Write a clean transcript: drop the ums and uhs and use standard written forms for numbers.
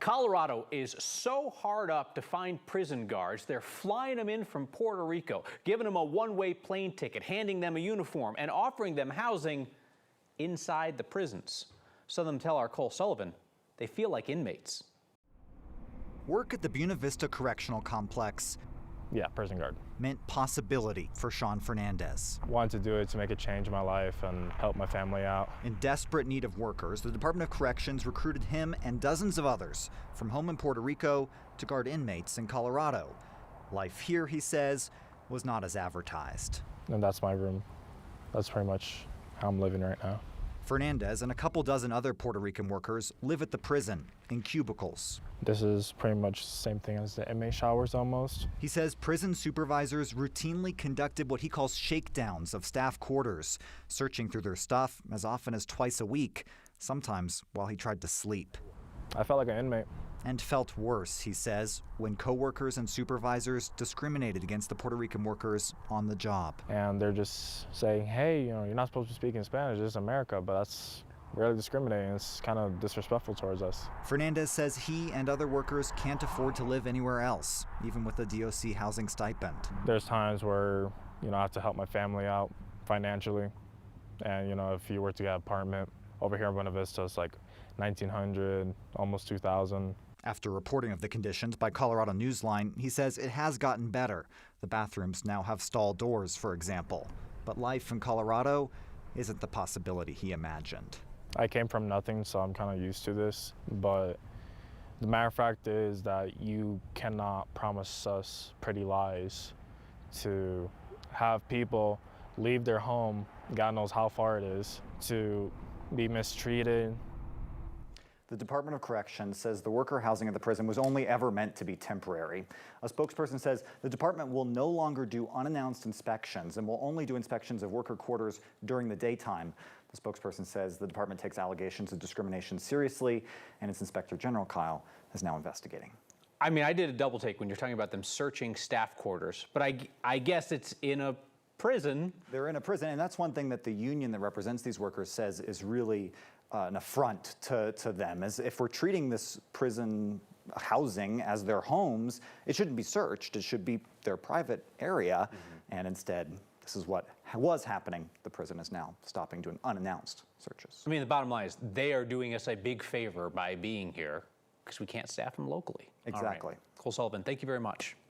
Colorado is so hard up to find prison guards, they're flying them in from Puerto Rico, giving them a one-way plane ticket, handing them a uniform, and offering them housing inside the prisons. Some of them tell our Cole Sullivan they feel like inmates. Work at the Buena Vista Correctional Complex. Yeah, prison guard. Meant possibility for Sean Fernandez. Wanted to do it to make a change in my life and help my family out. In desperate need of workers, the Department of Corrections recruited him and dozens of others from home in Puerto Rico to guard inmates in Colorado. Life here, he says, was not as advertised. And that's my room. That's pretty much how I'm living right now. Fernandez and a couple dozen other Puerto Rican workers live at the prison in cubicles. This is pretty much the same thing as the inmate showers almost. He says prison supervisors routinely conducted what he calls shakedowns of staff quarters, searching through their stuff as often as twice a week, sometimes while he tried to sleep. I felt like an inmate. And felt worse, he says, when coworkers and supervisors discriminated against the Puerto Rican workers on the job. And they're just saying, hey, you're not supposed to speak in Spanish, this is America, but that's really discriminating. It's kind of disrespectful towards us. Fernandez says he and other workers can't afford to live anywhere else, even with the DOC housing stipend. There's times where, I have to help my family out financially. And, if you were to get an apartment over here in Buena Vista, it's like $1,900, almost $2,000. After reporting of the conditions by Colorado Newsline, he says it has gotten better. The bathrooms now have stall doors, for example. But life in Colorado isn't the possibility he imagined. I came from nothing, so I'm kind of used to this. But the matter of fact is that you cannot promise us pretty lies to have people leave their home, God knows how far it is, to be mistreated. The Department of Corrections says the worker housing at the prison was only ever meant to be temporary. A spokesperson says the department will no longer do unannounced inspections and will only do inspections of worker quarters during the daytime. The spokesperson says the department takes allegations of discrimination seriously, and its Inspector General, Kyle, is now investigating. I mean, I did a double take when you're talking about them searching staff quarters, but I guess it's in a prison. They're in a prison, and that's one thing that the union that represents these workers says is really an affront to them. As if we're treating this prison housing as their homes, it shouldn't be searched. It should be their private area, and instead, this is what was happening. The prison is now stopping doing unannounced searches. I mean, the bottom line is they are doing us a big favor by being here because we can't staff them locally. Exactly. All right. Cole Sullivan, thank you very much.